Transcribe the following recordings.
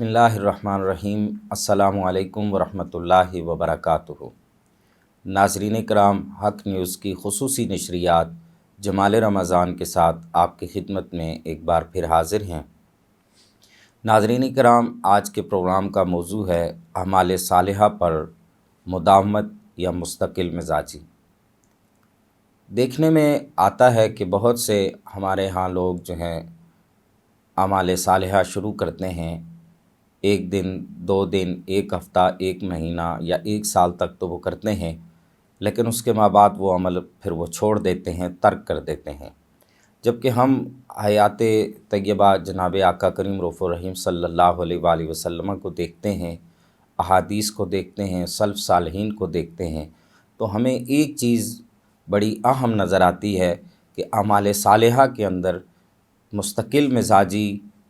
بسم اللہ الرحمن الرحیم۔ السلام علیکم ورحمۃ اللہ وبرکاتہ۔ ناظرین کرام، حق نیوز کی خصوصی نشریات جمال رمضان کے ساتھ آپ کی خدمت میں ایک بار پھر حاضر ہیں۔ ناظرین کرام، آج کے پروگرام کا موضوع ہے اعمال صالحہ پر مداومت یا مستقل مزاجی۔ دیکھنے میں آتا ہے کہ بہت سے ہمارے ہاں لوگ جو ہیں اعمال صالحہ شروع کرتے ہیں، ایک دن، 2 دن، ایک ہفتہ، ایک مہینہ یا ایک سال تک تو وہ کرتے ہیں، لیکن اس کے بعد وہ عمل پھر وہ چھوڑ دیتے ہیں، ترک کر دیتے ہیں۔ جبکہ ہم حیات طیبہ جناب آقا کریم رؤوف الرحیم صلی اللہ علیہ وآلہ وسلم کو دیکھتے ہیں، احادیث کو دیکھتے ہیں، سلف صالحین کو دیکھتے ہیں، تو ہمیں ایک چیز بڑی اہم نظر آتی ہے کہ اعمال صالحہ کے اندر مستقل مزاجی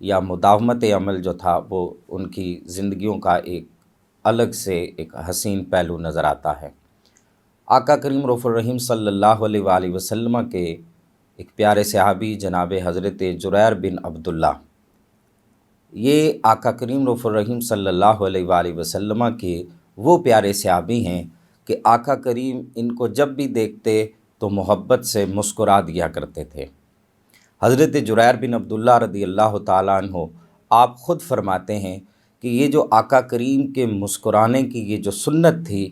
یا مداومت عمل جو تھا وہ ان کی زندگیوں کا ایک الگ سے ایک حسین پہلو نظر آتا ہے۔ آقا کریم رؤوف الرحیم صلی اللہ علیہ وآلہ وسلم کے ایک پیارے صحابی جناب حضرت جریر بن عبداللہ، یہ آقا کریم رؤوف الرحیم صلی اللہ علیہ وآلہ وسلم کے وہ پیارے صحابی ہیں کہ آقا کریم ان کو جب بھی دیکھتے تو محبت سے مسکرا دیا کرتے تھے۔ حضرت جریر بن عبداللہ رضی اللہ تعالیٰ عنہ آپ خود فرماتے ہیں کہ یہ جو آقا کریم کے مسکرانے کی یہ جو سنت تھی،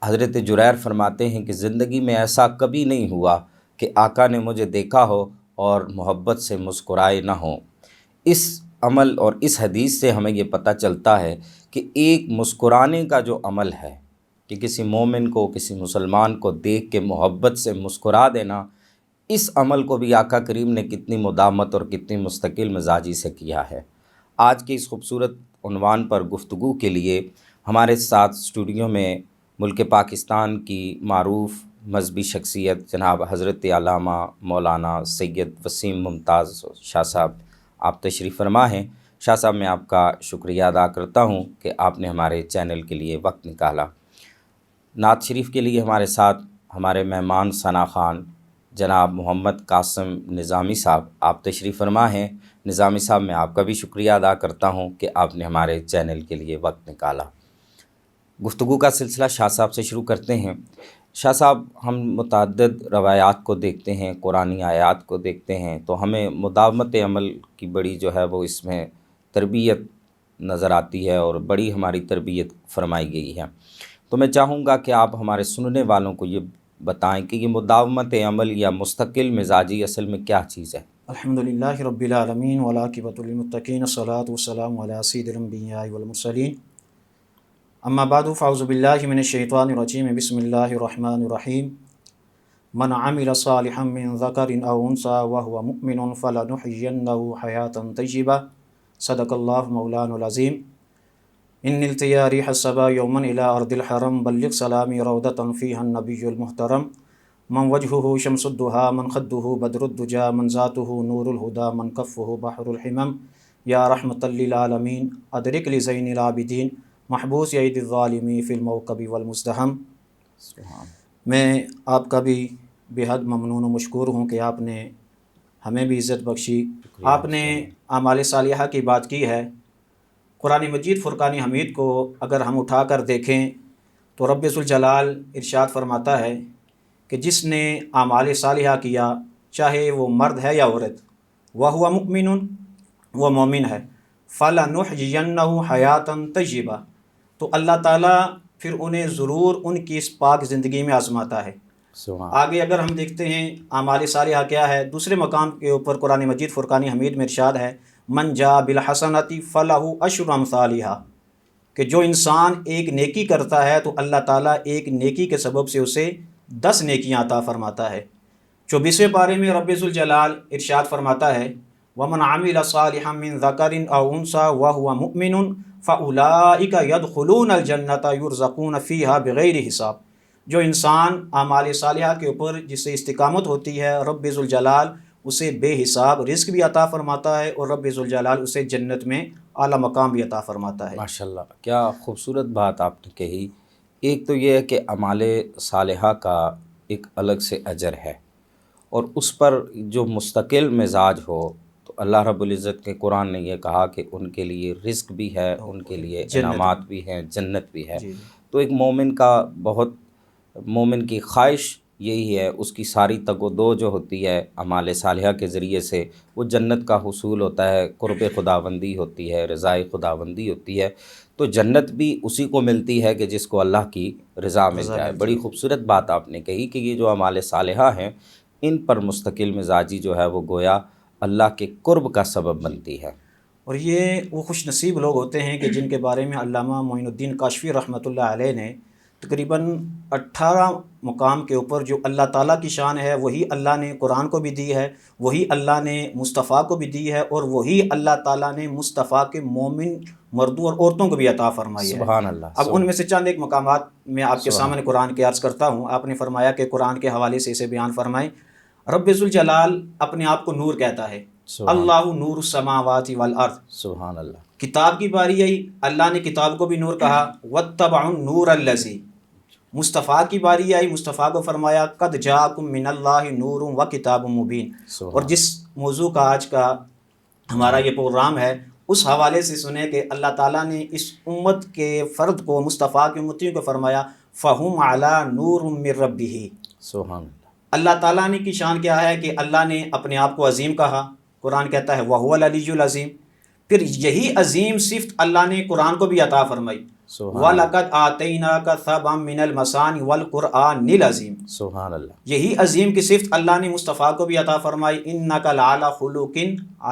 حضرت جریر فرماتے ہیں کہ زندگی میں ایسا کبھی نہیں ہوا کہ آقا نے مجھے دیکھا ہو اور محبت سے مسکرائے نہ ہوں۔ اس عمل اور اس حدیث سے ہمیں یہ پتہ چلتا ہے کہ ایک مسکرانے کا جو عمل ہے کہ کسی مومن کو، کسی مسلمان کو دیکھ کے محبت سے مسکرا دینا، اس عمل کو بھی آقا کریم نے کتنی مداومت اور کتنی مستقل مزاجی سے کیا ہے۔ آج کے اس خوبصورت عنوان پر گفتگو کے لیے ہمارے ساتھ اسٹوڈیو میں ملک پاکستان کی معروف مذہبی شخصیت جناب حضرت علامہ مولانا سید وسیم ممتاز شاہ صاحب آپ تشریف فرما ہیں۔ شاہ صاحب، میں آپ کا شکریہ ادا کرتا ہوں کہ آپ نے ہمارے چینل کے لیے وقت نکالا۔ نعت شریف کے لیے ہمارے ساتھ ہمارے مہمان ثنا خان جناب محمد قاسم نظامی صاحب آپ تشریف فرما ہیں۔ نظامی صاحب، میں آپ کا بھی شکریہ ادا کرتا ہوں کہ آپ نے ہمارے چینل کے لیے وقت نکالا۔ گفتگو کا سلسلہ شاہ صاحب سے شروع کرتے ہیں۔ شاہ صاحب، ہم متعدد روایات کو دیکھتے ہیں، قرآنی آیات کو دیکھتے ہیں، تو ہمیں مداومت عمل کی بڑی جو ہے وہ اس میں تربیت نظر آتی ہے اور بڑی ہماری تربیت فرمائی گئی ہے۔ تو میں چاہوں گا کہ آپ ہمارے سننے والوں کو یہ بتائیں کہ یہ مداومت عمل یا مستقل مزاجی اصل میں کیا چیز ہے؟ الحمدللہ رب العالمین والعاقبۃ للمتقین، الصلاۃ والسلام علی سید الانبیاء والمرسلین، اما بعد فاعوذ باللہ من الشیطان الرجیم، بسم اللہ الرحمن الرحیم۔ من عمل صالحا من ذکر او انثی وهو مؤمن فلنحیینہ حیاۃ طیبہ، صدق اللہ مولانا العظیم۔ ان التیا ریح الصبا یوما الی ارض الحرم، بلغ سلامی روضۃ فیہا النبی المحترم، من وجهہ شمس الضحیٰ، من خدہ بدر الدجیٰ، من ذاتہ نور الہدیٰ، من کفہ بحر الحمم، یا رحمۃ للعالمین ادرک لزین العابدین، محبوس عید الظالمی فی الموکب والمزدحم۔ میں آپ کا بھی بے حد ممنون و مشکور ہوں کہ آپ نے ہمیں بھی عزت بخشی۔ آپ نے اعمال صالحہ کی بات کی ہے۔ قرآن مجید فرقان حمید کو اگر ہم اٹھا کر دیکھیں تو رب ذوالجلال ارشاد فرماتا ہے کہ جس نے اعمال صالحہ کیا، چاہے وہ مرد ہے یا عورت، وَهُوَ مُؤْمِنٌ، وہ مومن ہے، فَلَنُحْيِيَنَّهُ حَيَاةً طَيِّبَةً، تو اللہ تعالیٰ پھر انہیں ضرور ان کی اس پاک زندگی میں آزماتا ہے۔ آگے اگر ہم دیکھتے ہیں اعمال صالحہ کیا ہے، دوسرے مقام کے اوپر قرآن مجید فرقان حمید میں ارشاد ہے، من جاء بالحسنۃ فلہ عشر امثالھا، کہ جو انسان ایک نیکی کرتا ہے تو اللہ تعالیٰ ایک نیکی کے سبب سے اسے 10 نیکیاں عطا فرماتا ہے۔ 24ویں پارے میں رب ذوالجلال ارشاد فرماتا ہے، وَمَنْ عَمِلَ صَالِحًا مِّن ذَكَرٍ أَوْ أُنثىٰ وَهُوَ مُؤْمِنٌ فَأُولَٰئِكَ يَدْخُلُونَ الْجَنَّةَ يُرْزَقُونَ فِيهَا بِغَيْرِ حساب۔ جو انسان اعمال صالحہ کے اوپر جس سے استقامت ہوتی ہے، رب ذوالجلال اسے بے حساب رزق بھی عطا فرماتا ہے اور رب ذوالجلال اسے جنت میں اعلیٰ مقام بھی عطا فرماتا ہے۔ ماشاءاللہ، کیا خوبصورت بات آپ نے کہی۔ ایک تو یہ ہے کہ اعمال صالحہ کا ایک الگ سے اجر ہے، اور اس پر جو مستقل مزاج ہو تو اللہ رب العزت کے قرآن نے یہ کہا کہ ان کے لیے رزق بھی ہے، ان کے لیے انعامات بھی ہیں، جنت بھی ہے۔ تو ایک مومن کا مومن کی خواہش یہی ہے، اس کی ساری تگ و دو جو ہوتی ہے اعمال صالحہ کے ذریعے سے وہ جنت کا حصول ہوتا ہے، قرب خداوندی ہوتی ہے، رضائے خداوندی ہوتی ہے۔ تو جنت بھی اسی کو ملتی ہے کہ جس کو اللہ کی رضا مل جائے۔ بڑی خوبصورت بات آپ نے کہی کہ یہ جو اعمال صالحہ ہیں ان پر مستقل مزاجی جو ہے وہ گویا اللہ کے قرب کا سبب بنتی ہے۔ اور یہ وہ خوش نصیب لوگ ہوتے ہیں کہ جن کے بارے میں علامہ معین الدین کاشفی رحمۃ اللہ علیہ نے تقریباً 18 مقام کے اوپر جو اللہ تعالیٰ کی شان ہے وہی اللہ نے قرآن کو بھی دی ہے، وہی اللہ نے مصطفیٰ کو بھی دی ہے، اور وہی اللہ تعالیٰ نے مصطفیٰ کے مومن مردوں اور عورتوں کو بھی عطا فرمائی ہے۔ سبحان اللہ۔ اب ان میں سے چند ایک مقامات میں آپ کے سامنے قرآن کے عرض کرتا ہوں۔ آپ نے فرمایا کہ قرآن کے حوالے سے اسے بیان فرمائیں، رب ذوالجلال اپنے آپ کو نور کہتا ہے، اللہ نور السماوات والارض۔ سبحان اللہ۔ کتاب کی باری آئی، اللہ نے کتاب کو بھی نور کہا، واتبعوا النور الذی۔ مصطفیٰ کی باری آئی، مصطفیٰ کو فرمایا قد جاءکم من اللہ نور و کتاب مبین۔ اور جس موضوع کا آج کا ہمارا یہ پروگرام ہے اس حوالے سے سنیں کہ اللہ تعالیٰ نے اس امت کے فرد کو، مصطفیٰ کی امتیوں کو فرمایا فہم علی نور من ربہ۔ سبحان اللہ۔ اللہ تعالیٰ نے کی شان کیا ہے کہ اللہ نے اپنے آپ کو عظیم کہا، قرآن کہتا ہے وَهُوَ الْعَلِيُّ الْعَظِيمُ۔ پھر یہی عظیم صفت اللہ نے قرآن کو بھی عطا فرمائی، وَلَقَدْ آتَيْنَاكَ سَبْعًا مِّنَ الْمَثَانِ وَالْقُرْآنِ الْعَظِيمِ۔ سبحان اللہ۔ یہی عظیم کی صفت اللہ نے مصطفیٰ کو بھی عطا فرمائی، إِنَّكَ لَعَلَىٰ خُلُقٍ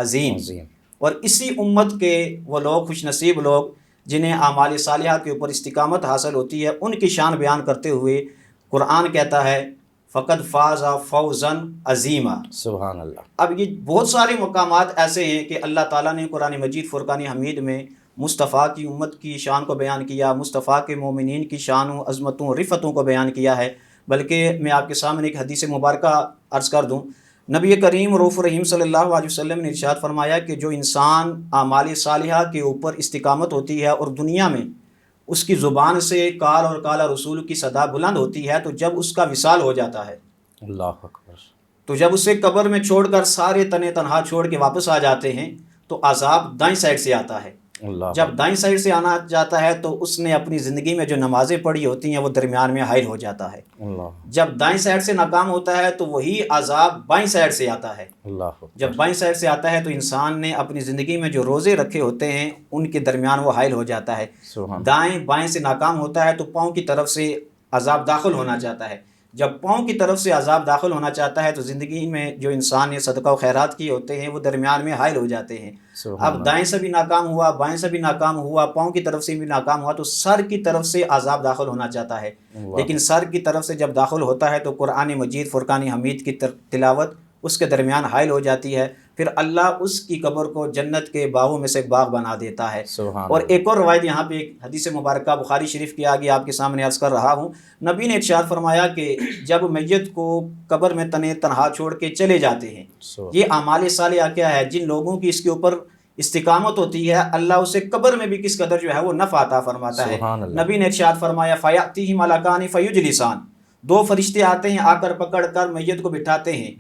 عَظِيمٍ۔ اور اسی امت کے وہ لوگ خوش نصیب لوگ جنہیں اعمال صالحہ کے اوپر استقامت حاصل ہوتی ہے، ان کی شان بیان کرتے ہوئے قرآن کہتا ہے فقد فاز فوزاً عظیما۔ سبحان اللہ۔ اب یہ بہت سارے مقامات ایسے ہیں کہ اللہ تعالیٰ نے قرآن مجید فرقان حمید میں مصطفیٰ کی امت کی شان کو بیان کیا، مصطفیٰ کے مومنین کی شانوں، عظمتوں، رفتوں کو بیان کیا ہے۔ بلکہ میں آپ کے سامنے ایک حدیث مبارکہ عرض کر دوں، نبی کریم رؤوف رحیم صلی اللہ علیہ وسلم نے ارشاد فرمایا کہ جو انسان اعمال صالحہ کے اوپر استقامت ہوتی ہے اور دنیا میں اس کی زبان سے قال اور قال رسول کی صدا بلند ہوتی ہے، تو جب اس کا وصال ہو جاتا ہے، اللہ اکبر، تو جب اسے قبر میں چھوڑ کر سارے تنے تنہا چھوڑ کے واپس آ جاتے ہیں تو عذاب دائیں سائڈ سے آتا ہے۔ جب دائیں سائڈ سے آنا جاتا ہے تو اس نے اپنی زندگی میں جو نمازیں پڑھی ہوتی ہیں وہ درمیان میں حائل ہو جاتا ہے۔ جب دائیں سائڈ سے ناکام ہوتا ہے تو وہی عذاب بائیں سائڈ سے آتا ہے۔ جب بائیں سائڈ سے آتا ہے تو انسان نے اپنی زندگی میں جو روزے رکھے ہوتے ہیں ان کے درمیان وہ حائل ہو جاتا ہے۔ دائیں بائیں سے ناکام ہوتا ہے تو پاؤں کی طرف سے عذاب داخل ہونا چاہتا ہے۔ جب پاؤں کی طرف سے عذاب داخل ہونا چاہتا ہے تو زندگی میں جو انسان نے صدقہ و خیرات کیے ہوتے ہیں وہ درمیان میں حائل ہو جاتے ہیں۔ اب دائیں سے بھی ناکام ہوا، بائیں سے بھی ناکام ہوا، پاؤں کی طرف سے بھی ناکام ہوا تو سر کی طرف سے عذاب داخل ہونا چاہتا ہے۔ لیکن سر کی طرف سے جب داخل ہوتا ہے تو قرآن مجید فرقان حمید کی تلاوت اس کے درمیان حائل ہو جاتی ہے، پھر اللہ اس کی قبر کو جنت کے باغوں میں سے ایک باغ بنا دیتا ہے۔ اور ایک اور روایت یہاں پہ ایک حدیث مبارکہ بخاری شریف کی آگے آپ کے سامنے عرض کر رہا ہوں، نبی نے ارشاد فرمایا کہ جب میت کو قبر میں تنے تنہا چھوڑ کے چلے جاتے ہیں، یہ اعمال صالحہ کیا ہے، جن لوگوں کی اس کے اوپر استقامت ہوتی ہے، اللہ اسے قبر میں بھی کس قدر جو ہے وہ نفع عطا فرماتا ہے۔ نبی نے ارشاد فرمایا فَيَأْتِيهِ مَلَكَانِ فَيُجْلِسَانِ، دو فرشتے آتے ہیں، آ کر پکڑ کر میت کو بٹھاتے ہیں،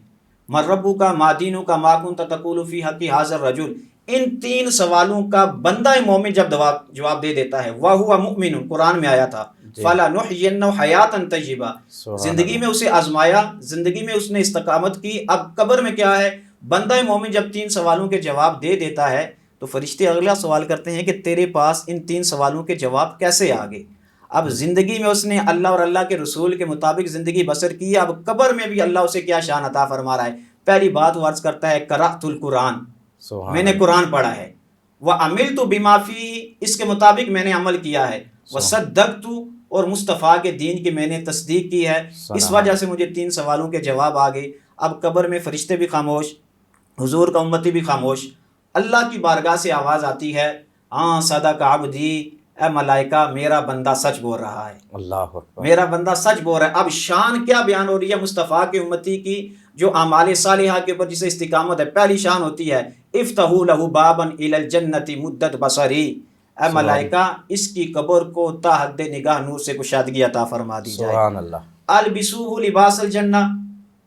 من ربک ما دینک ما کنت تقول فی حق ھذا الرجل، ان تین سوالوں کا بندہ مومن جب جواب دے دیتا ہے، وَهُوَ مُؤْمِنٌ، قرآن میں آیا تھا، فَلَنُحْيِيَنَّهُ حَيَاةً طَيِّبَةً، زندگی میں اسے آزمایا، زندگی میں اس نے استقامت کی۔ اب قبر میں کیا ہے، بندہ مومن جب تین سوالوں کے جواب دے دیتا ہے تو فرشتے اگلا سوال کرتے ہیں کہ تیرے پاس ان تین سوالوں کے جواب کیسے آ گئے؟ اب زندگی میں اس نے اللہ اور اللہ کے رسول کے مطابق زندگی بسر کی، اب قبر میں بھی اللہ اسے کیا شان عطا فرما رہا ہے۔ پہلی بات وہ عرض کرتا ہے قرأت القرآن، میں نے قرآن پڑھا ہے، وعملت بما فیہ، اس کے مطابق میں نے عمل کیا ہے، وصدقت، اور مصطفیٰ کے دین کی میں نے تصدیق کی ہے، اس وجہ سے مجھے تین سوالوں کے جواب آ گئے۔ اب قبر میں فرشتے بھی خاموش، حضور کا امتی بھی خاموش، اللہ کی بارگاہ سے آواز آتی ہے، ہاں صدق عبدی، اے ملائکہ میرا بندہ سچ بول رہا ہے، اللہ اکبر، میرا بندہ سچ بول رہا ہے۔ اب شان کیا بیان ہو رہی ہے مصطفیٰ کے امتی کی جو اعمال صالحہ کے اوپر جسے استقامت ہے۔ پہلی شان ہوتی ہے افتحوا لہ بابا الی الجنۃ مدت بصری، اے ملائکہ اس کی قبر کو تا حد نگاہ نور سے کشادگی عطا فرما دی جائے۔ سبحان اللہ۔ البسوہ لباس الجنہ،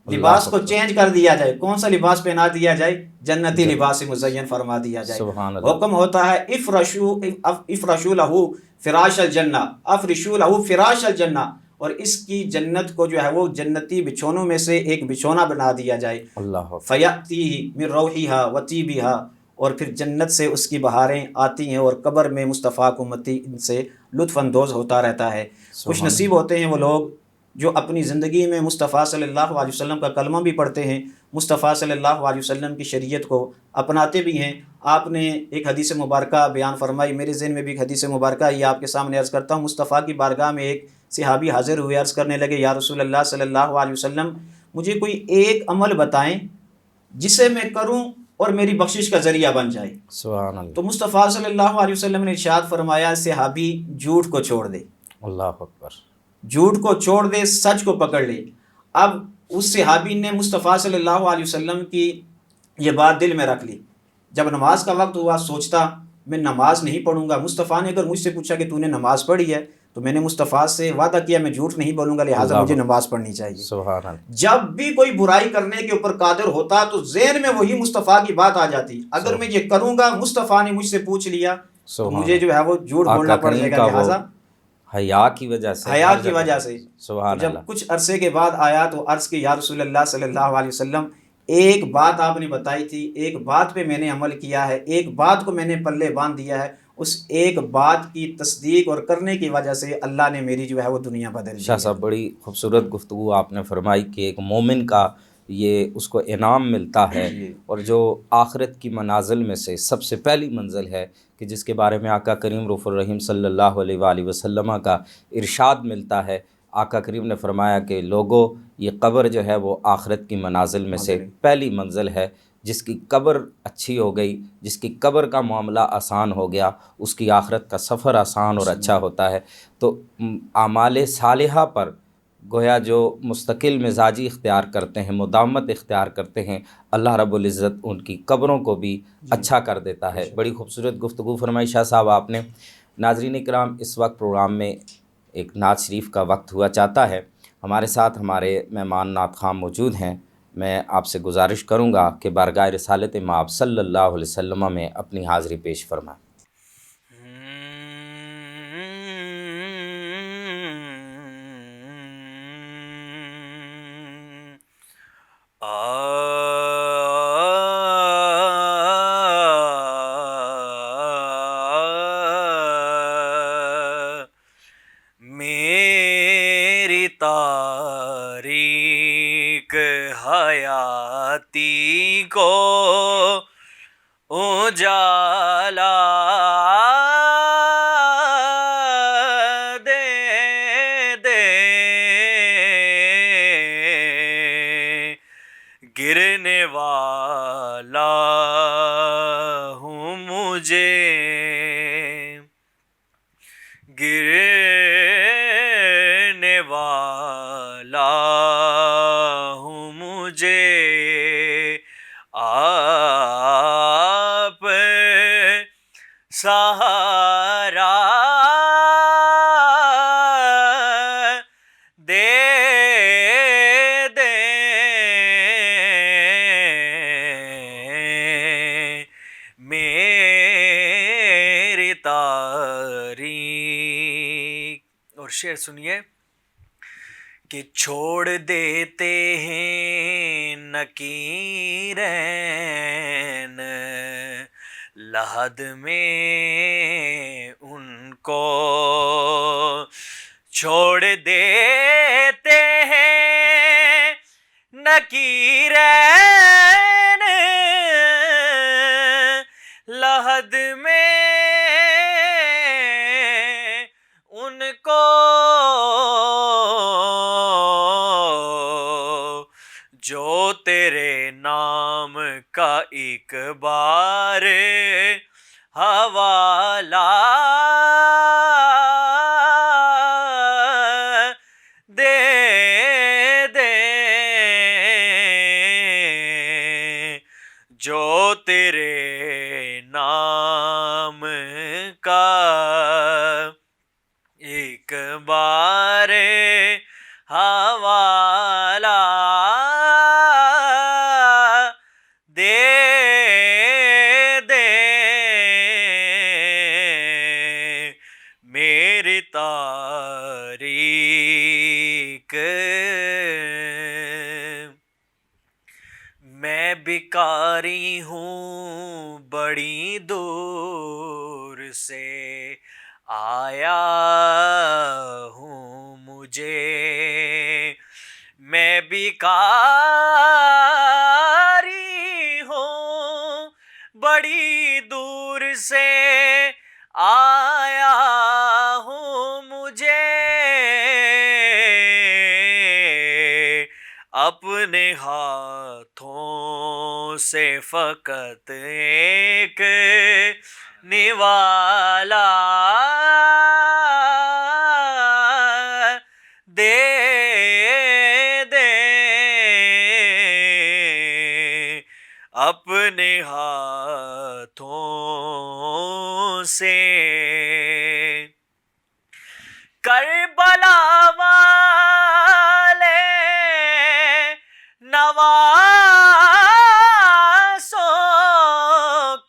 لباس کو اللہ چینج کر دیا جائے. کون سا لباس پہنا دیا جائے؟ جنتی لباس مزین فرما دیا جائے. سبحان اللہ. حکم ہوتا ہے افرشو لہو فراش الجنہ، افرشو لہو فراش الجنہ، اور اس کی جنت کو جو ہے وہ جنتی بچھونوں میں سے ایک بچھونا بنا دیا جائے. اللہ فیأتیہ من روحیہا و طیبہا، اور پھر جنت سے اس کی بہاریں آتی ہیں اور قبر میں مصطفیٰ کو امتی ان سے لطف اندوز ہوتا رہتا ہے. خوش سبحان نصیب ہوتے ہیں وہ لوگ جو اپنی زندگی میں مصطفیٰ صلی اللہ علیہ وسلم کا کلمہ بھی پڑھتے ہیں، مصطفیٰ صلی اللہ علیہ وسلم کی شریعت کو اپناتے بھی ہیں. آپ نے ایک حدیث مبارکہ بیان فرمائی، میرے ذہن میں بھی ایک حدیث مبارکہ یہ آپ کے سامنے عرض کرتا ہوں. مصطفیٰ کی بارگاہ میں ایک صحابی حاضر ہوئے، عرض کرنے لگے یا رسول اللہ صلی اللہ علیہ وسلم، مجھے کوئی ایک عمل بتائیں جسے میں کروں اور میری بخشش کا ذریعہ بن جائے. سبحان اللہ. تو مصطفیٰ صلی اللہ علیہ وسلم نے ارشاد فرمایا صحابی جھوٹ کو چھوڑ دے، اللہ اکبر. جھوٹ کو چھوڑ دے، سچ کو پکڑ لے. اب اس صحابی نے مصطفیٰ صلی اللہ علیہ وسلم کی یہ بات دل میں رکھ لی. جب نماز کا وقت ہوا سوچتا میں نماز نہیں پڑھوں گا. مصطفیٰ نے اگر مجھ سے پوچھا کہ تو نے نماز پڑھی ہے تو میں نے مصطفیٰ سے وعدہ کیا میں جھوٹ نہیں بولوں گا، لہٰذا اللہ مجھے نماز پڑھنی چاہیے. سبحان اللہ. جب بھی کوئی برائی کرنے کے اوپر قادر ہوتا تو ذہن میں وہی مصطفیٰ کی بات آ جاتی. اگر میں یہ کروں گا، مصطفیٰ نے مجھ سے پوچھ لیا تو سبحان مجھے جو ہے وہ جھوٹ بولنا پڑ جائے گا. لہٰذا حیا کی وجہ سے، حیا کی وجہ سے. سبحان جب اللہ. کچھ عرصے کے بعد آیا تو عرض کی یا رسول اللہ صلی اللہ علیہ وسلم، ایک بات آپ نے بتائی تھی، ایک بات پہ میں نے عمل کیا ہے، ایک بات کو میں نے پلے باندھ دیا ہے، اس ایک بات کی تصدیق اور کرنے کی وجہ سے اللہ نے میری جو ہے وہ دنیا بدل دی. شاہ صاحب بڑی خوبصورت گفتگو آپ نے فرمائی کہ ایک مومن کا یہ اس کو انعام ملتا ہے، اور جو آخرت کی منازل میں سے سب سے پہلی منزل ہے کہ جس کے بارے میں آقا کریم رؤوف الرحیم صلی اللہ علیہ وآلہ وسلم کا ارشاد ملتا ہے. آقا کریم نے فرمایا کہ لوگوں، یہ قبر جو ہے وہ آخرت کی منازل میں سے پہلی منزل ہے. جس کی قبر اچھی ہو گئی، جس کی قبر کا معاملہ آسان ہو گیا، اس کی آخرت کا سفر آسان اور اچھا ہوتا ہے. تو اعمال صالحہ پر گویا جو مستقل مزاجی اختیار کرتے ہیں، مداومت اختیار کرتے ہیں، اللہ رب العزت ان کی قبروں کو بھی اچھا کر دیتا ہے. بڑی خوبصورت گفتگو فرمائی شاہ صاحب آپ نے. ناظرین کرام، اس وقت پروگرام میں ایک نعت شریف کا وقت ہوا چاہتا ہے. ہمارے ساتھ ہمارے مہمان نعت خواں موجود ہیں. میں آپ سے گزارش کروں گا کہ بارگاہ رسالت مآب صلی اللہ علیہ وسلم میں اپنی حاضری پیش فرمائیں. میری تاریک حیاتی کو اجالا دے دے، گرنے والا ہوں مجھے، گرنے والا ہوں مجھے، آپ سہارا دے دیں. میری تاریخ. اور شعر سنیے کہ چھوڑ دیتے ہیں نکیرین لحد میں ان کو، چھوڑ دیتے ہیں نکیرین لحد میں ان کو، جو تیرے نام کا ایک بار حوالہ دے دیں، جو تیرے نام کا ایک بار حوالہ بھکاری ہوں بڑی دور سے آیا ہوں، مجھے میں بھکاری ہوں بڑی دور سے آیا ہوں، مجھے اپنے ہاتھوں سے فقط ایک نوالا دے دے، اپنے ہاتھوں سے کربلا والے نواسوں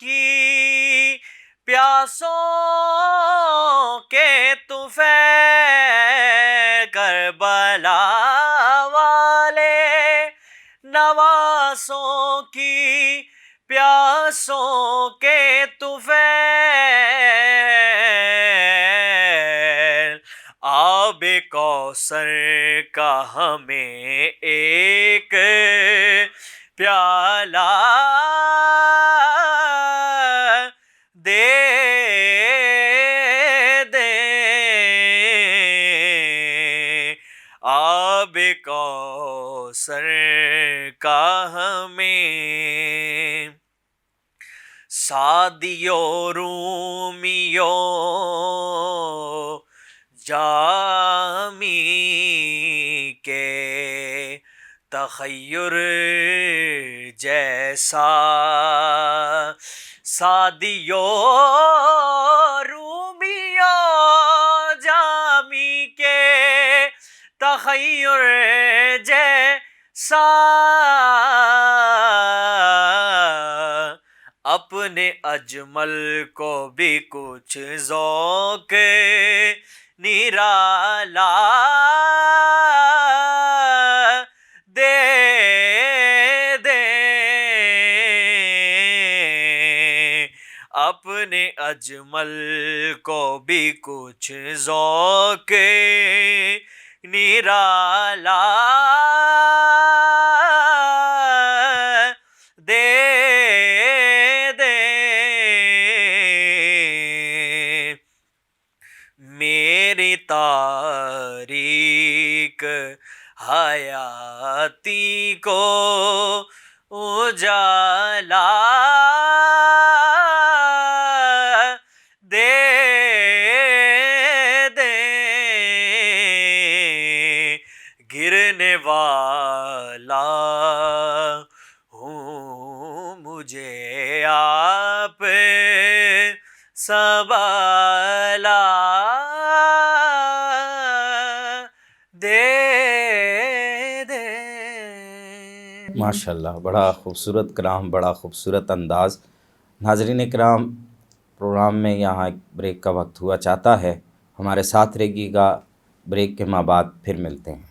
کی پیاسوں کے طفیل، کربلا والے نواسوں کی پیاسوں کے طفیل، آب کوثر کا ہمیں ایک پیالہ دے دے، آب کوثر کا ہمیں سعدیوں رومیوں جامی کے تخیر جیسا، سعدیوں رومیوں جامی کے تخیر جیسا، اپنے اجمل کو بھی کچھ ذوق نرالا دے دے، اپنے اجمل کو بھی کچھ ذوق نرالا دے دے، میری تاریک حیاتی کو اجالا دے دے، گرنے والا ہوں مجھے آپ سنبھالا دے دے۔ ماشاءاللہ، بڑا خوبصورت کلام، بڑا خوبصورت انداز۔ ناظرین کرام، پروگرام میں یہاں ایک بریک کا وقت ہوا چاہتا ہے، ہمارے ساتھ رہیے گا، بریک کے ماں بعد پھر ملتے ہیں۔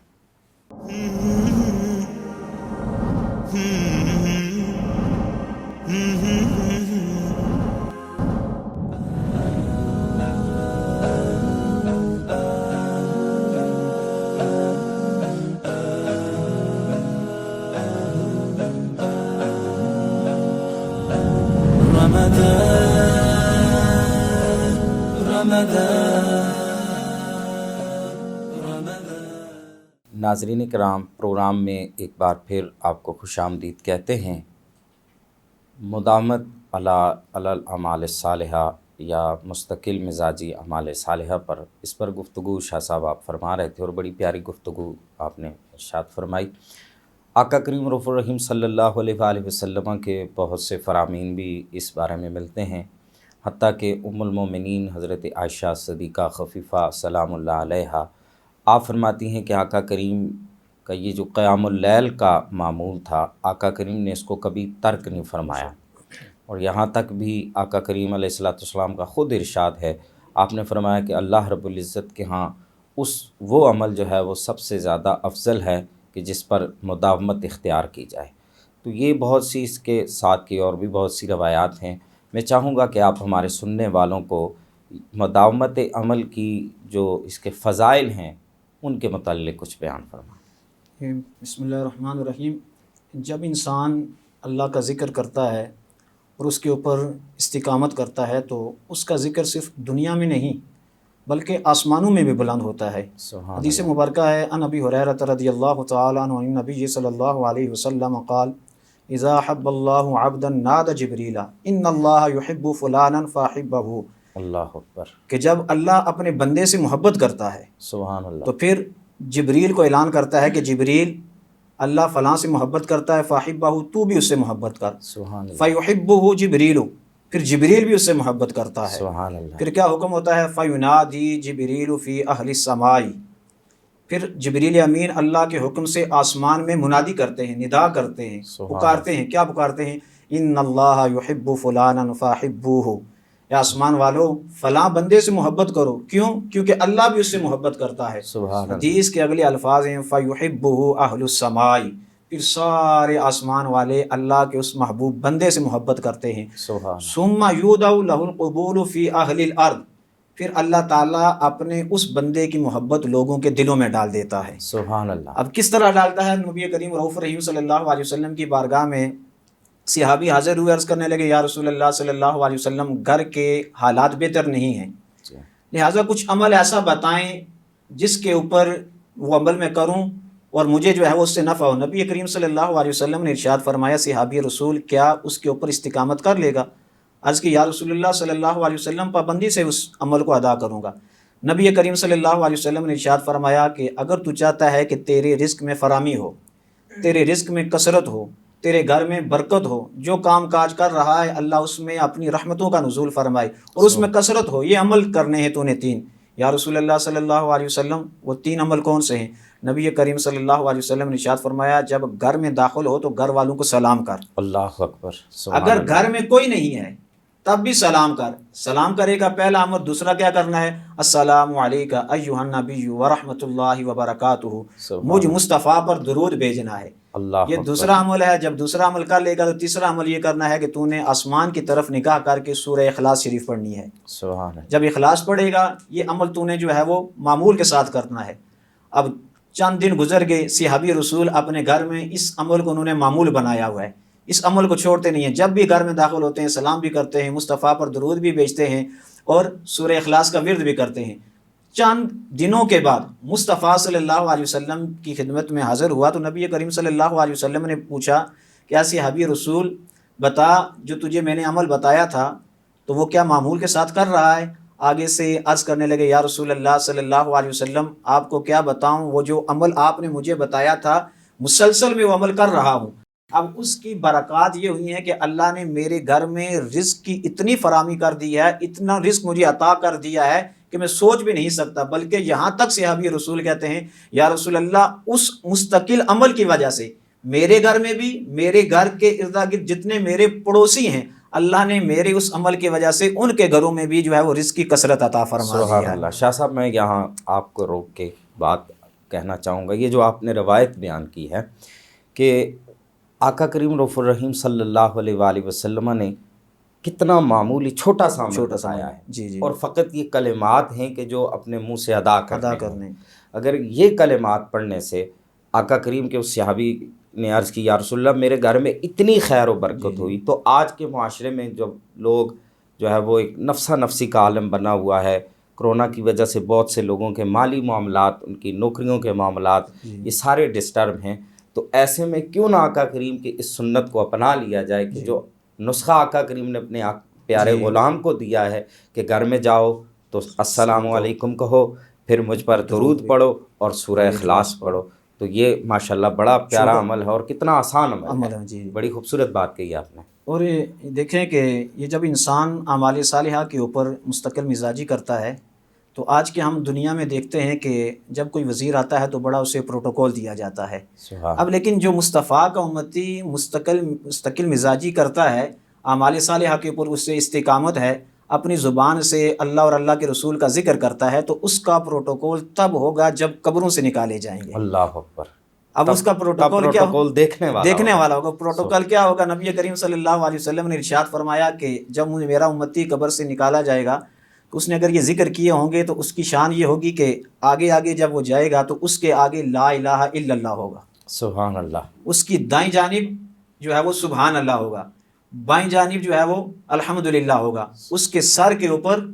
ناظرین کرام، پروگرام میں ایک بار پھر آپ کو خوش آمدید کہتے ہیں۔ مداومت علی الاعمال الصالحہ یا مستقل مزاجی اعمال صالحہ پر، اس پر گفتگو شاہ صاحب آپ فرما رہے تھے، اور بڑی پیاری گفتگو آپ نے ارشاد فرمائی۔ آقا کریم رؤوف الرحیم صلی اللہ علیہ وآلہ وسلم کے بہت سے فرامین بھی اس بارے میں ملتے ہیں، حتیٰ کہ ام المومنین حضرت عائشہ صدیقہ خفیفہ سلام اللہ علیہا آپ فرماتی ہیں کہ آقا کریم کا یہ جو قیام اللیل کا معمول تھا، آقا کریم نے اس کو کبھی ترک نہیں فرمایا، اور یہاں تک بھی آقا کریم علیہ الصلوۃ والسلام کا خود ارشاد ہے، آپ نے فرمایا کہ اللہ رب العزت کے ہاں وہ عمل جو ہے وہ سب سے زیادہ افضل ہے کہ جس پر مداومت اختیار کی جائے۔ تو یہ بہت سی اس کے ساتھ کی اور بھی بہت سی روایات ہیں. میں چاہوں گا کہ آپ ہمارے سننے والوں کو مداومت عمل کی جو اس کے فضائل ہیں ان کے متعلق کچھ بیان فرمائیں. بسم اللہ الرحمن الرحیم. جب انسان اللہ کا ذکر کرتا ہے اور اس کے اوپر استقامت کرتا ہے تو اس کا ذکر صرف دنیا میں نہیں بلکہ آسمانوں میں بھی بلند ہوتا ہے. سبحان حدیث اللہ. مبارکہ ہے ان ابی ہریرہ رضی اللہ تعالیٰ عنہ عن نبی صلی اللہ علیہ وسلم قال اذا حب اللہ عبدا نادى جبریل ان اللہ یحب فلانا فاحبہ. اللہ اکبر. کہ جب اللہ اپنے بندے سے محبت کرتا ہے سبحان اللہ. تو پھر جبریل کو اعلان کرتا ہے کہ جبریل اللہ فلاں سے محبت کرتا ہے فاحبہ، تو بھی اس سے محبت کر. سبحان اللہ. فیحبہ جبریل، پھر جبریل بھی اس سے محبت کرتا ہے. سبحان اللہ. پھر کیا حکم ہوتا ہے؟ فینادی جبریل فی اہل السماء، پھر جبریل امین اللہ کے حکم سے آسمان میں منادی کرتے ہیں، ندا کرتے ہیں، پکارتے ہیں. کیا پکارتے ہیں؟ ان اللہ یحب فلانا فاحبوہ، اے آسمان والو فلاں بندے سے محبت کرو. کیوں؟ کیونکہ اللہ بھی اس سے محبت کرتا ہے. سبحان اللہ. حدیث کے اگلے الفاظ ہیں فیحبہ اہل السماء، پھر سارے آسمان والے اللہ کے اس محبوب بندے سے محبت کرتے ہیں. سبحان اللہ. ثم یودع لہ القبول فی اہل الارض، پھر اللہ تعالیٰ اپنے اس بندے کی محبت لوگوں کے دلوں میں ڈال دیتا ہے. سبحان اللہ. اب کس طرح ڈالتا ہے؟ نبی کریم رؤوف رحیم صلی اللہ علیہ وسلم کی بارگاہ میں صحابی حاضر ہوئے، عرض کرنے لگے یا رسول اللہ صلی اللہ علیہ وسلم گھر کے حالات بہتر نہیں ہیں، لہٰذا کچھ عمل ایسا بتائیں جس کے اوپر وہ عمل میں کروں اور مجھے جو ہے وہ اس سے نفع ہو. نبی کریم صلی اللہ علیہ وسلم نے ارشاد فرمایا صحابی رسول کیا اس کے اوپر استقامت کر لے گا؟ عرض کی یا رسول اللہ صلی اللہ علیہ وسلم پابندی سے اس عمل کو ادا کروں گا. نبی کریم صلی اللہ علیہ وسلم نے ارشاد فرمایا کہ اگر تو چاہتا ہے کہ تیرے رزق میں فراہمی ہو، تیرے رزق میں کثرت ہو، تیرے گھر میں برکت ہو، جو کام کاج کر رہا ہے اللہ اس میں اپنی رحمتوں کا نزول فرمائے اور اس میں کثرت ہو، یہ عمل کرنے ہیں تو نے تین. یا رسول اللہ صلی اللہ علیہ وسلم وہ تین عمل کون سے ہیں؟ نبی کریم صلی اللہ علیہ وسلم نے ارشاد فرمایا جب گھر میں داخل ہو تو گھر والوں کو سلام کر. اللہ اکبر. سبحان اگر اللہ. گھر میں کوئی نہیں ہے تب بھی سلام کر. سلام کرے گا پہلا عمل. دوسرا کیا کرنا ہے؟ السلام علیکم ایھا النبی ورحمۃ اللہ وبرکاتہ، مجھ مصطفیٰ پر درود بھیجنا ہے. اللہ یہ اکبر. دوسرا عمل ہے. جب دوسرا عمل کر لے گا تو تیسرا عمل یہ کرنا ہے کہ تو نے آسمان کی طرف نگاہ کر کے سورہ اخلاص شریف پڑھنی ہے. سبحان اللہ. جب اخلاص پڑھے گا یہ عمل تو نے جو ہے وہ معمول کے ساتھ کرنا ہے. اب چند دن گزر گئے، صحابی رسول اپنے گھر میں اس عمل کو انہوں نے معمول بنایا ہوا ہے، اس عمل کو چھوڑتے نہیں ہیں. جب بھی گھر میں داخل ہوتے ہیں سلام بھی کرتے ہیں، مصطفیٰ پر درود بھی بھیجتے ہیں اور سورہ اخلاص کا ورد بھی کرتے ہیں. چند دنوں کے بعد مصطفیٰ صلی اللہ علیہ وسلم کی خدمت میں حاضر ہوا تو نبی کریم صلی اللہ علیہ وسلم نے پوچھا کیا صحابی رسول بتا جو تجھے میں نے عمل بتایا تھا تو وہ کیا معمول کے ساتھ کر رہا ہے؟ آگے سے عرض کرنے لگے یا رسول اللہ صلی اللہ علیہ وسلم آپ کو کیا بتاؤں، وہ جو عمل آپ نے مجھے بتایا تھا مسلسل میں وہ عمل کر رہا ہوں. اب اس کی برکات یہ ہوئی ہیں کہ اللہ نے میرے گھر میں رزق کی اتنی فراہمی کر دی ہے، اتنا رزق مجھے عطا کر دیا ہے کہ میں سوچ بھی نہیں سکتا. بلکہ یہاں تک صحابی رسول کہتے ہیں یا رسول اللہ اس مستقل عمل کی وجہ سے میرے گھر میں بھی، میرے گھر کے ارد گرد جتنے میرے پڑوسی ہیں، اللہ نے میرے اس عمل کی وجہ سے ان کے گھروں میں بھی جو ہے وہ رزق کی کثرت عطا فرما دی ہے. سبحان اللہ. شاہ صاحب میں یہاں آپ کو روک کے بات کہنا چاہوں گا. یہ جو آپ نے روایت بیان کی ہے کہ آقا کریم رؤوف الرحیم صلی اللہ علیہ وآلہ وسلم نے کتنا معمولی چھوٹا سا عمل بتایا ہے. جی اور فقط یہ کلمات ہیں کہ جو اپنے منہ سے ادا کرنے ہیں. اگر یہ کلمات پڑھنے سے آقا کریم کے اس صحابی نے عرض کی یا رسول اللہ میرے گھر میں اتنی خیر و برکت ہوئی. تو آج کے معاشرے میں جب لوگ جو ہے وہ ایک نفسا نفسی کا عالم بنا ہوا ہے، کرونا کی وجہ سے بہت سے لوگوں کے مالی معاملات، ان کی نوکریوں کے معاملات یہ سارے ڈسٹرب ہیں. تو ایسے میں کیوں نہ آقا کریم کی اس سنت کو اپنا لیا جائے کہ جو نسخہ آقا کریم نے اپنے پیارے غلام کو دیا ہے کہ گھر میں جاؤ تو السلام علیکم کہو، پھر مجھ پر درود پڑھو اور سورہ اخلاص پڑھو. تو یہ ماشاءاللہ بڑا پیارا عمل ہے اور کتنا آسان عمل ہے. جی بڑی خوبصورت بات کہی آپ نے. اور دیکھیں کہ یہ جب انسان اعمال صالحہ کے اوپر مستقل مزاجی کرتا ہے تو آج کے ہم دنیا میں دیکھتے ہیں کہ جب کوئی وزیر آتا ہے تو بڑا اسے پروٹوکول دیا جاتا ہے. اب لیکن جو مصطفیٰ کا امتی مستقل مزاجی کرتا ہے، اعمال صالحہ کے اوپر اس سے استقامت ہے، اپنی زبان سے اللہ اور اللہ کے رسول کا ذکر کرتا ہے، تو اس کا پروٹوکول تب ہوگا جب قبروں سے نکالے جائیں گے. اللہ اکبر. اب اس کا پروٹوکول کیا پروٹوکول دیکھنے والا ہوگا. پروٹوکول کیا ہوگا؟ نبی کریم صلی اللہ علیہ وسلم نے ارشاد فرمایا کہ جب میرا امتی قبر سے نکالا جائے گا تو اس نے اگر یہ ذکر کیے ہوں گے تو اس کی شان یہ ہوگی کہ آگے آگے جب وہ جائے گا تو اس کے آگے لا الہ الا اللہ ہوگا. سبحان اللہ. اس کی دائیں جانب جو ہے وہ سبحان اللہ ہوگا، بائیں جانب جو ہے وہ الحمدللہ ہوگا، اس کے سر کے اوپر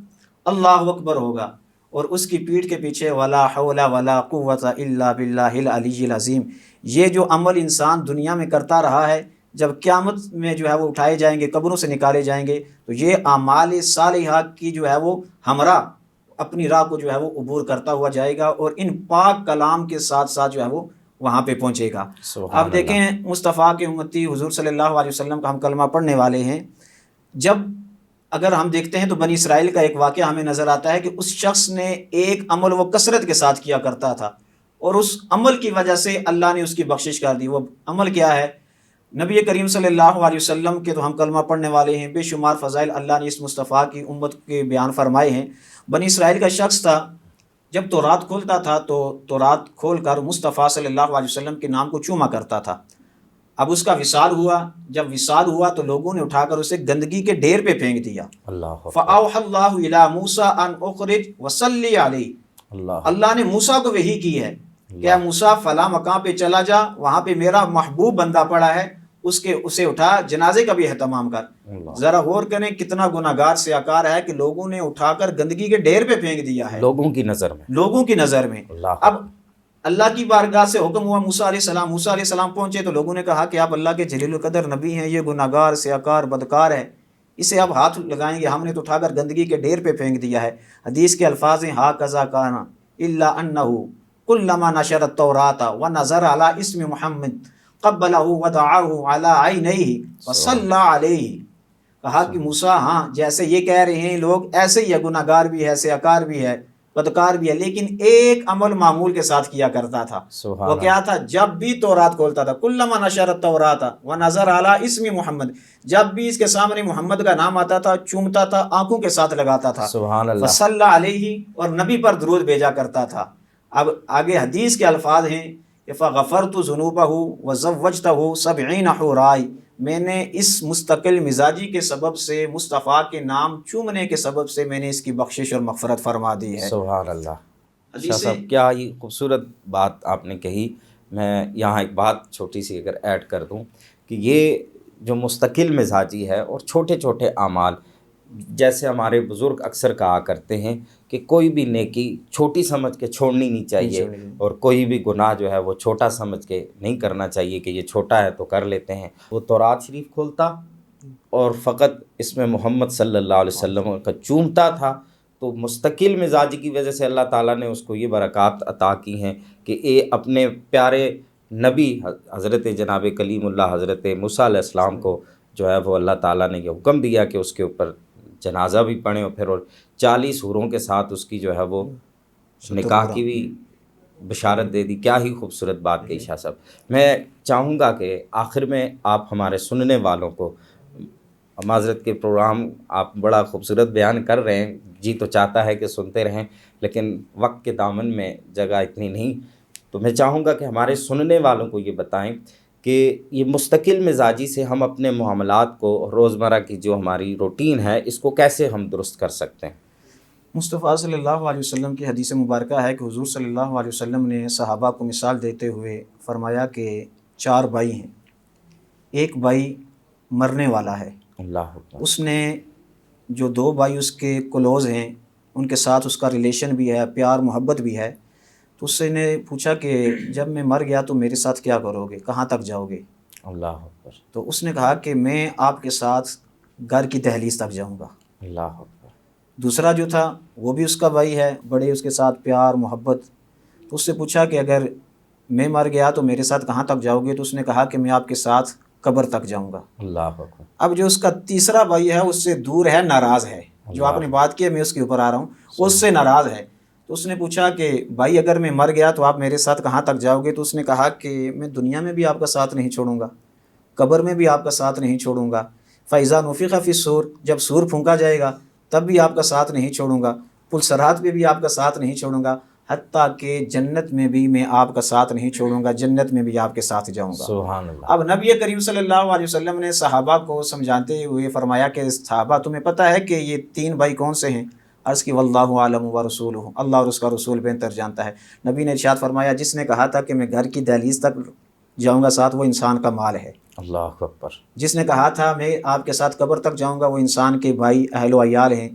اللہ اکبر ہوگا، اور اس کی پیٹھ کے پیچھے ولا حول ولا قوت الا باللہ العلی العظیم. یہ جو عمل انسان دنیا میں کرتا رہا ہے، جب قیامت میں جو ہے وہ اٹھائے جائیں گے، قبروں سے نکالے جائیں گے، تو یہ اعمال صالحہ کی جو ہے وہ ہمراہ اپنی راہ کو جو ہے وہ عبور کرتا ہوا جائے گا، اور ان پاک کلام کے ساتھ ساتھ جو ہے وہ وہاں پہ پہنچے گا. اب دیکھیں مصطفیٰ کے امتی حضور صلی اللہ علیہ وسلم کا ہم کلمہ پڑھنے والے ہیں. جب اگر ہم دیکھتے ہیں تو بنی اسرائیل کا ایک واقعہ ہمیں نظر آتا ہے کہ اس شخص نے ایک عمل وہ کثرت کے ساتھ کیا کرتا تھا، اور اس عمل کی وجہ سے اللہ نے اس کی بخشش کر دی. وہ عمل کیا ہے؟ نبی کریم صلی اللہ علیہ وسلم کے تو ہم کلمہ پڑھنے والے ہیں، بے شمار فضائل اللہ نے اس مصطفیٰ کی امت کے بیان فرمائے ہیں. بنی اسرائیل کا شخص تھا، جب تورات کھولتا تھا تو تورات کھول کر مصطفیٰ صلی اللہ علیہ وسلم کے نام کو چوما کرتا تھا. اب اس کا وصال ہوا، جب وصال ہوا تو لوگوں نے اٹھا کر اسے گندگی کے ڈھیر پہ پھینک دیا. فَأَوْحَى اللَّهُ إِلَىٰ مُوسَىٰ أَنْ أُخْرِجْ وَصَلِّ عَلَيْهِ. اللہ نے موسیٰ کو وحی کی ہے کہ اے موسیٰ فلاں مقام پہ چلا جا، وہاں پہ میرا محبوب بندہ پڑا ہے، اسے اٹھا جنازے کا بھی اہتمام کر. ذرا غور کریں کتنا گناہگار سیاکار ہے کہ لوگوں نے اٹھا کر گندگی کے ڈھیر پہ پھینک دیا ہے، لوگوں کی نظر میں. اب اللہ کی بارگاہ سے حکم ہوا موسیٰ علیہ السلام پہنچے تو لوگوں نے کہا کہ آپ اللہ کے جلیل القدر نبی ہیں، یہ گناہگار سیاکار بدکار ہے، اسے آپ ہاتھ لگائیں گے، ہم نے تو اٹھا کر گندگی کے ڈھیر پہ پھینک دیا ہے. حدیث کے الفاظ ہیں ہاکذا کان الا انہ کلما نشر التوراۃ ونظر علی اسم محمد قبلہ ودعاہ علی عینیہ وصلی علیہ. کہا کہ موسیٰ ہاں جیسے یہ کہہ رہے ہیں لوگ ایسے ہی ہے، گناہگار بھی ہے، سیاکار بھی ہے، بدکار بھی ہے، لیکن ایک عمل معمول کے ساتھ کیا کرتا تھا. وہ کیا تھا؟ جب بھی تورات کھولتا تھا، کلما نشر التوراۃ ونظر علی اسم محمد، جب بھی اس کے سامنے محمد کا نام آتا تھا چومتا تھا، آنکھوں کے ساتھ لگاتا تھا. سبحان اللہ. وصلی علیہ، اور نبی پر درود بھیجا کرتا تھا. اب آگے حدیث کے الفاظ ہیں فغفرت ذنوبہ وزوجتہ 70 حورا. میں نے اس مستقل مزاجی کے سبب سے، مصطفیٰ کے نام چومنے کے سبب سے میں نے اس کی بخشش اور مغفرت فرما دی ہے. سبحان اللہ. شاہ صاحب کیا ہی خوبصورت بات آپ نے کہی. میں یہاں ایک بات چھوٹی سی اگر ایڈ کر دوں کہ یہ جو مستقل مزاجی ہے اور چھوٹے چھوٹے اعمال، جیسے ہمارے بزرگ اکثر کہا کرتے ہیں کہ کوئی بھی نیکی چھوٹی سمجھ کے چھوڑنی نہیں چاہیے، اور کوئی بھی گناہ جو ہے وہ چھوٹا سمجھ کے نہیں کرنا چاہیے کہ یہ چھوٹا ہے تو کر لیتے ہیں. وہ تورات شریف کھولتا اور فقط اس میں محمد صلی اللہ علیہ وسلم کا چومتا تھا، تو مستقل مزاجی کی وجہ سے اللہ تعالیٰ نے اس کو یہ برکات عطا کی ہیں کہ اپنے پیارے نبی حضرت جناب کلیم اللہ حضرت موسیٰ علیہ السلام کو جو ہے وہ اللہ تعالیٰ نے یہ حکم دیا کہ اس کے اوپر جنازہ بھی پڑھیں، اور پھر 40 حوروں کے ساتھ اس کی جو ہے وہ نکاح کی بھی بشارت دے دی. کیا ہی خوبصورت بات کہی شاہ صاحب. میں چاہوں گا کہ آخر میں آپ ہمارے سننے والوں کو، معذرت کے پروگرام آپ بڑا خوبصورت بیان کر رہے ہیں، جی تو چاہتا ہے کہ سنتے رہیں، لیکن وقت کے دامن میں جگہ اتنی نہیں، تو میں چاہوں گا کہ ہمارے سننے والوں کو یہ بتائیں کہ یہ مستقل مزاجی سے ہم اپنے معاملات کو، روزمرہ کی جو ہماری روٹین ہے، اس کو کیسے ہم درست کر سکتے ہیں. مصطفیٰ صلی اللہ علیہ وسلم کی حدیث مبارکہ ہے کہ حضور صلی اللہ علیہ وسلم نے صحابہ کو مثال دیتے ہوئے فرمایا کہ 4 بھائی ہیں، ایک بھائی مرنے والا ہے، اللہ اس نے جو 2 بھائی اس کے کلوز ہیں، ان کے ساتھ اس کا ریلیشن بھی ہے، پیار محبت بھی ہے، تو اس سے نے پوچھا کہ جب میں مر گیا تو میرے ساتھ کیا کرو گے، کہاں تک جاؤ گے؟ اللہ اکبر. تو اس نے کہا کہ میں آپ کے ساتھ گھر کی دہلیز تک جاؤں گا. اللہ اکبر. دوسرا جو تھا وہ بھی اس کا بھائی ہے، بڑے اس کے ساتھ پیار محبت، تو اس سے پوچھا کہ اگر میں مر گیا تو میرے ساتھ کہاں تک جاؤ گے؟ تو اس نے کہا کہ میں آپ کے ساتھ قبر تک جاؤں گا. اللہ اکبر. اب جو اس کا تیسرا بھائی ہے اس سے دور ہے، ناراض ہے، جو آپ نے بات کی ہے میں اس کے اوپر آ رہا ہوں، وہ اس سے ناراض ہے. تو اس نے پوچھا کہ بھائی اگر میں مر گیا تو آپ میرے ساتھ کہاں تک جاؤ گے؟ تو اس نے کہا کہ میں دنیا میں بھی آپ کا ساتھ نہیں چھوڑوں گا، قبر میں بھی آپ کا ساتھ نہیں چھوڑوں گا. فَإِذَا نُفِخَ فِي الصُّورِ، جب سور پھونکا جائے گا تب بھی آپ کا ساتھ نہیں چھوڑوں گا. پل صراط پہ بھی آپ کا ساتھ نہیں چھوڑوں گا. حتیٰ کہ جنت میں بھی میں آپ کا ساتھ نہیں چھوڑوں گا، جنت میں بھی آپ کے ساتھ جاؤں گا۔ سبحان اللہ۔ اب نبی کریم صلی اللہ علیہ وسلم نے صحابہ کو سمجھاتے ہوئے فرمایا کہ صحابہ تمہیں پتہ ہے کہ یہ تین بھائی کون سے ہیں؟ عرض کی واللہ عالم و رسولہ، اللہ اور اس کا رسول بہتر جانتا ہے۔ نبی نے ارشاد فرمایا جس نے کہا تھا کہ میں گھر کی دہلیز تک جاؤں گا ساتھ، وہ انسان کا مال ہے۔ اللہ اکبر۔ جس نے کہا تھا میں آپ کے ساتھ قبر تک جاؤں گا، وہ انسان کے بھائی اہل و عیال ہیں۔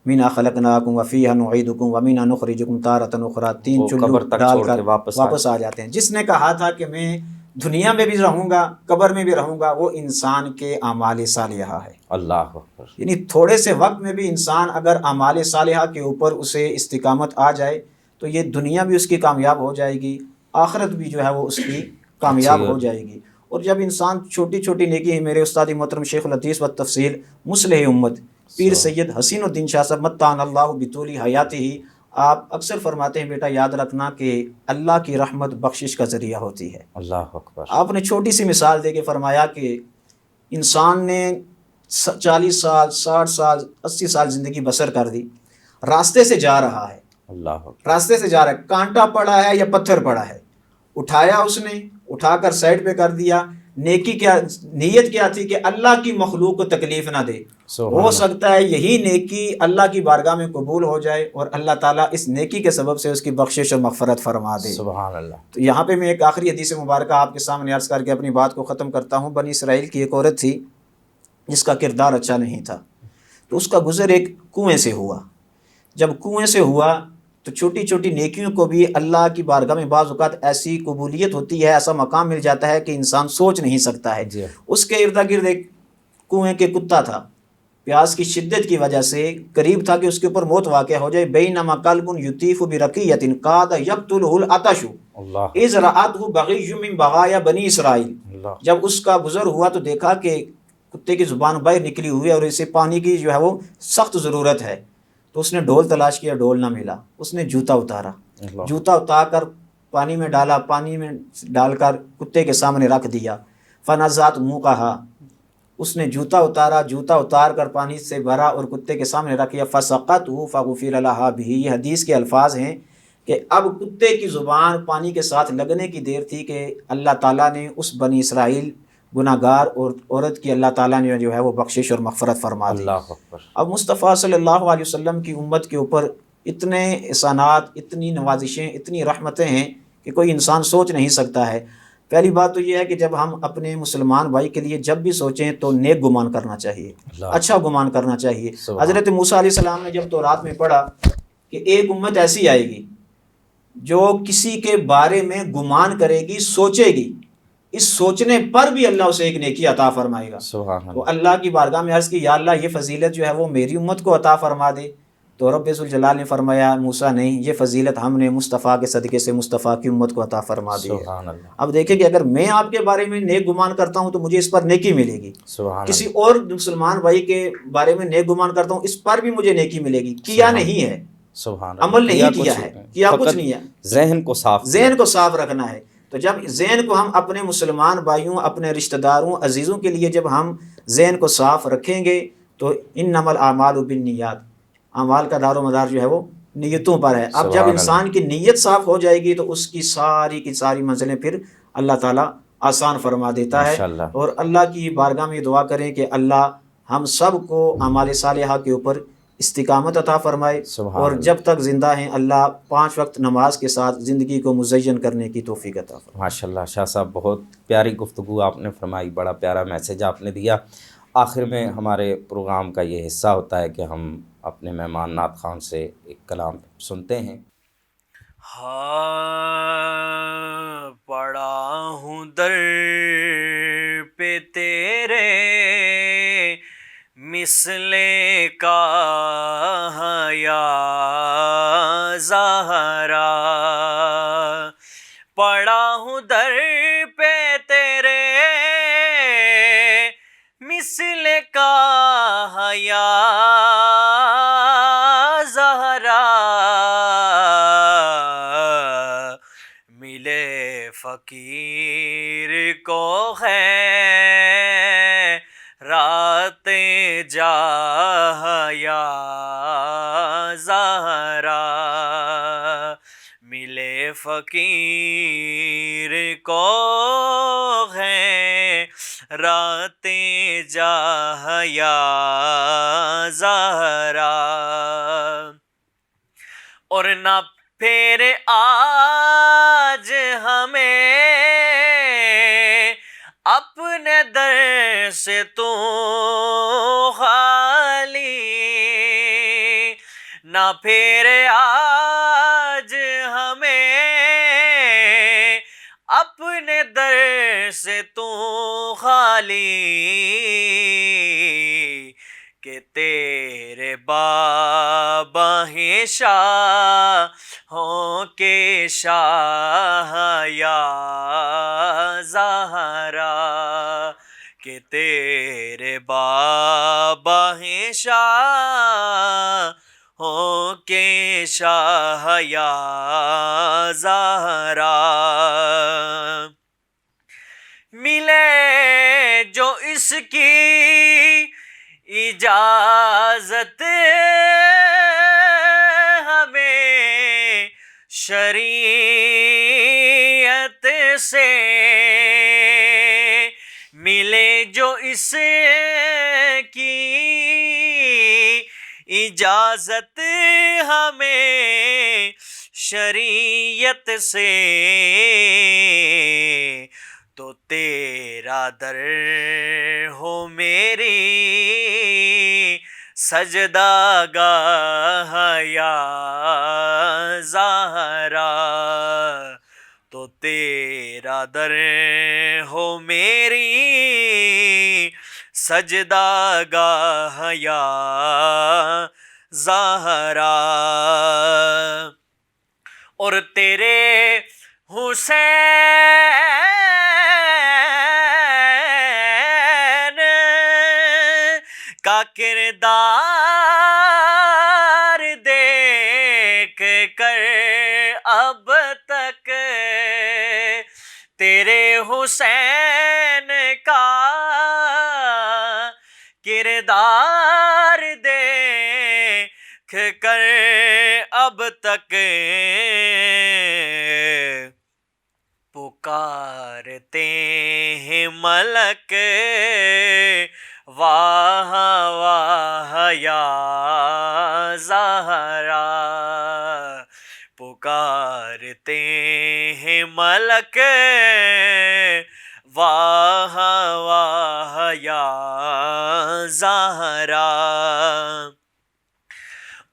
منھا خلقناکم وفیہا نعیدکم ومنھا نخرجکم تارۃ اخری، تین وہ چلو قبر تک ڈال چھوڑ کر کے واپس آ جاتے ہیں۔ جس نے کہا تھا کہ میں دنیا میں بھی رہوں گا، قبر میں بھی رہوں گا، وہ انسان کے اعمال صالحہ ہے۔ اللہ اکبر۔ یعنی تھوڑے سے وقت میں بھی انسان اگر اعمال صالحہ کے اوپر اسے استقامت آ جائے تو یہ دنیا بھی اس کی کامیاب ہو جائے گی، آخرت بھی جو ہے وہ اس کی کامیاب ہو جائے گی۔ اور جب انسان چھوٹی چھوٹی نیکی ہے، میرے استاد محترم شیخ الحدیث و تفسیر مصلح امت پیر سید حسین الدین شاہ صاحب متعان اللہ بطول حیاتی ہی، آپ اکثر فرماتے ہیں بیٹا یاد رکھنا کہ اللہ کی رحمت بخشش کا ذریعہ ہوتی ہے۔ اللہ اکبر۔ آپ نے چھوٹی سی مثال دے کے فرمایا کہ انسان نے 40 سال 60 سال 80 سال زندگی بسر کر دی، راستے سے جا رہا ہے، اللہ اکبر۔ راستے سے جا رہا ہے، کانٹا پڑا ہے یا پتھر پڑا ہے، اٹھایا اس نے، اٹھا کر سائڈ پہ کر دیا۔ نیکی کیا نیت کیا تھی کہ اللہ کی مخلوق کو تکلیف نہ دے۔ ہو سکتا ہے یہی نیکی اللہ کی بارگاہ میں قبول ہو جائے اور اللہ تعالیٰ اس نیکی کے سبب سے اس کی بخشش اور مغفرت فرما دے۔ سبحان اللہ۔ تو یہاں پہ میں ایک آخری حدیث مبارکہ آپ کے سامنے عرض کر کے اپنی بات کو ختم کرتا ہوں۔ بنی اسرائیل کی ایک عورت تھی جس کا کردار اچھا نہیں تھا، تو اس کا گزر ایک کنویں سے ہوا۔ جب کنویں سے ہوا تو چھوٹی چھوٹی نیکیوں کو بھی اللہ کی بارگاہ میں بعض اوقات ایسی قبولیت ہوتی ہے، ایسا مقام مل جاتا ہے کہ انسان سوچ نہیں سکتا ہے۔ جی۔ اس کے ارد گرد ایک کنویں کے کتا تھا، پیاس کی شدت کی وجہ سے قریب تھا کہ اس کے اوپر موت واقع ہو جائے۔ بینما کلب یطیف برقیۃ کاد یقتلہ العطش اللہ اذ رأته بغی من بغایا بنی اسرائیل۔ اللہ۔ جب اس کا گزر ہوا تو دیکھا کہ کتے کی زبان باہر نکلی ہوئی ہے اور اسے پانی کی جو ہے وہ سخت ضرورت ہے، تو اس نے ڈھول تلاش کیا، ڈھول نہ ملا۔ اس نے جوتا اتارا، جوتا اتار کر پانی میں ڈالا، پانی میں ڈال کر کتے کے سامنے رکھ دیا۔ فنزعت موقعہا، اس نے جوتا اتارا، جوتا اتار کر پانی سے بھرا اور کتے کے سامنے رکھ دیا۔ فسقطہ فغفر لہا بہ، یہ حدیث کے الفاظ ہیں کہ اب کتے کی زبان پانی کے ساتھ لگنے کی دیر تھی کہ اللہ تعالیٰ نے اس بنی اسرائیل گناہ گار اور عورت کی اللہ تعالیٰ نے جو ہے وہ بخشش اور مغفرت فرما دی۔ اللہ اکبر۔ اب مصطفیٰ صلی اللہ علیہ وسلم کی امت کے اوپر اتنے احسانات، اتنی نوازشیں، اتنی رحمتیں ہیں کہ کوئی انسان سوچ نہیں سکتا ہے۔ پہلی بات تو یہ ہے کہ جب ہم اپنے مسلمان بھائی کے لیے جب بھی سوچیں تو نیک گمان کرنا چاہیے، اچھا گمان کرنا چاہیے۔ حضرت موسیٰ علیہ السلام نے جب تورات میں پڑھا کہ ایک امت ایسی آئے گی جو کسی کے بارے میں گمان کرے گی، سوچے گی، اس سوچنے پر بھی اللہ اسے ایک نیکی عطا فرمائے گا۔ سبحان تو اللہ۔ اللہ کی بارگاہ میں عرض کی یا اللہ یہ فضیلت جو ہے وہ میری امت کو عطا فرما دے، تو رب ذوالجلال نے فرمایا موسیٰ نہیں، یہ فضیلت ہم نے مصطفیٰ کے صدقے سے مصطفیٰ کی امت کو عطا فرما دی ہے۔ سبحان اللہ۔ اب دیکھیں کہ اگر میں آپ کے بارے میں نیک گمان کرتا ہوں تو مجھے اس پر نیکی ملے گی، سبحان کسی اور مسلمان بھائی کے بارے میں نیک گمان کرتا ہوں اس پر بھی مجھے نیکی ملے گی۔ کیا نہیں ہے، سبحان اللہ۔ عمل نہیں کیا ہے، کیا کچھ نہیں ہے، ذہن کو صاف، ذہن کو صاف رکھنا ہے۔ تو جب ذہن کو ہم اپنے مسلمان بھائیوں، اپنے رشتہ داروں، عزیزوں کے لیے جب ہم ذہن کو صاف رکھیں گے تو انما الاعمال بالنیات، اعمال کا دار و مدار جو ہے وہ نیتوں پر ہے۔ اب جب انسان کی نیت صاف ہو جائے گی تو اس کی ساری منزلیں پھر اللہ تعالیٰ آسان فرما دیتا ہے۔ اور اللہ کی بارگاہ میں دعا کریں کہ اللہ ہم سب کو اعمال صالحہ کے اوپر استقامت عطا فرمائے، اور جب تک زندہ ہیں اللہ 5 وقت نماز کے ساتھ زندگی کو مزین کرنے کی توفیق عطا فرمائے۔ ماشاءاللہ شاہ صاحب، بہت پیاری گفتگو آپ نے فرمائی، بڑا پیارا میسیج آپ نے دیا۔ آخر میں ہمارے پروگرام کا یہ حصہ ہوتا ہے کہ ہم اپنے مہمان نعت خان سے ایک کلام سنتے ہیں۔ ہاں پڑا ہوں در پہ تیرے مثل کا یا زہرا، پڑا ہوں در پہ تیرے مثل کا یا زہرا، ملے فقیر کو ہے رات جاہ یا زہرا، ملے فقیر کو ہے راتیں جاہ یا زہرا، اور نہ پھر آج ہمیں اپنے در سے تو خالی، نہ پھر آج ہمیں اپنے در سے تو خالی، کہ تیرے بابا ہیں شاہوں کے شاہ یا زہرا، کہ تیرے بابا ہیں شاہوں کے شاہ یا زہرا، ملے جو اس کی اجازت ہمیں شریعت سے، ملے جو اس کی اجازت ہمیں شریعت سے، تو تیرا در ہو میری سجدہ گاہ یا زہرا، تو تیرا در ہو میری سجدہ گاہ یا زہرا، اور تیرے حسین کا کردار دیکھ کر اب تک، تیرے حسین کا کردار دیکھ کر اب تک پکارتے ہیں ملک واہ واہ یا زہرا، پکارتے ہیں ملک واہ واہ یا زہرا،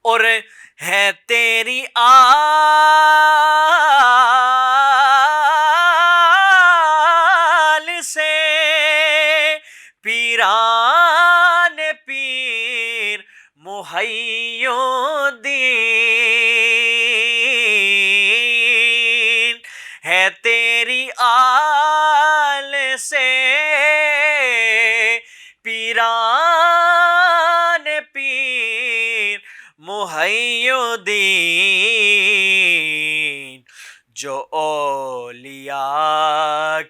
اور ہے تیری آل سے پیران پیر محی الدین، ہے تیری آل سے پیران پیر محی الدین، جو اولیاء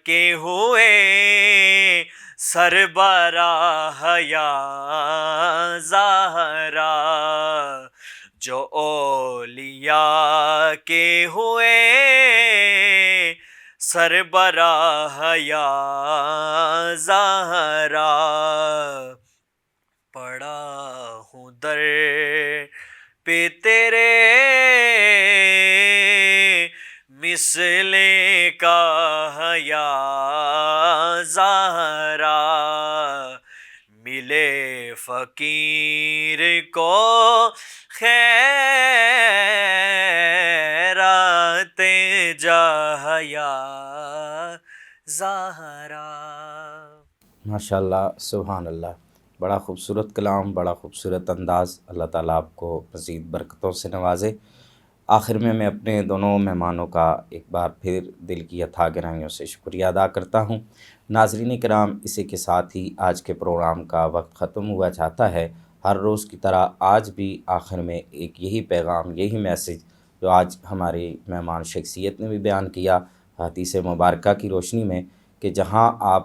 کے ہوئے سربراہ یا زہرا، جو اولیاء کے ہوئے سربراہ یا زہرا، پڑا ہوں در پہ تیرے مثل کا یا زہرا، ملے فقیر کو خیرات جاہ یا زہرا۔ ماشاءاللہ، سبحان اللہ، بڑا خوبصورت کلام، بڑا خوبصورت انداز۔ اللہ تعالیٰ آپ کو مزید برکتوں سے نوازے۔ آخر میں اپنے دونوں مہمانوں کا ایک بار پھر دل کی اتھاہ گہرائیوں سے شکریہ ادا کرتا ہوں۔ ناظرین کرام، اسی کے ساتھ ہی آج کے پروگرام کا وقت ختم ہوا چاہتا ہے۔ ہر روز کی طرح آج بھی آخر میں ایک یہی پیغام، یہی میسج جو آج ہمارے مہمان شخصیت نے بھی بیان کیا حدیث مبارکہ کی روشنی میں، کہ جہاں آپ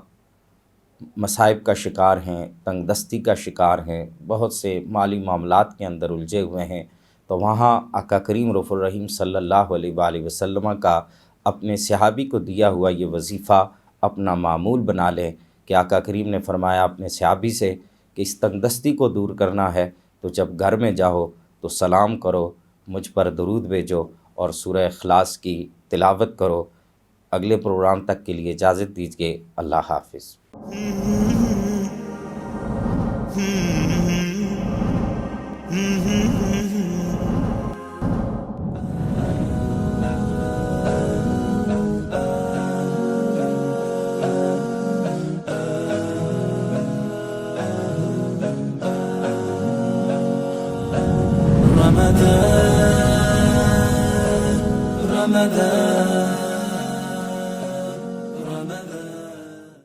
مصائب کا شکار ہیں، تنگ دستی کا شکار ہیں، بہت سے مالی معاملات کے اندر الجھے ہوئے ہیں، تو وہاں آقا کریم رؤوف الرحیم صلی اللہ علیہ وآلہ وسلم کا اپنے صحابی کو دیا ہوا یہ وظیفہ اپنا معمول بنا لیں کہ آقا کریم نے فرمایا اپنے صحابی سے کہ اس تنگ دستی کو دور کرنا ہے تو جب گھر میں جاؤ تو سلام کرو، مجھ پر درود بھیجو اور سورہ اخلاص کی تلاوت کرو۔ اگلے پروگرام تک کے لیے اجازت دیجیے، اللہ حافظ۔ رمضان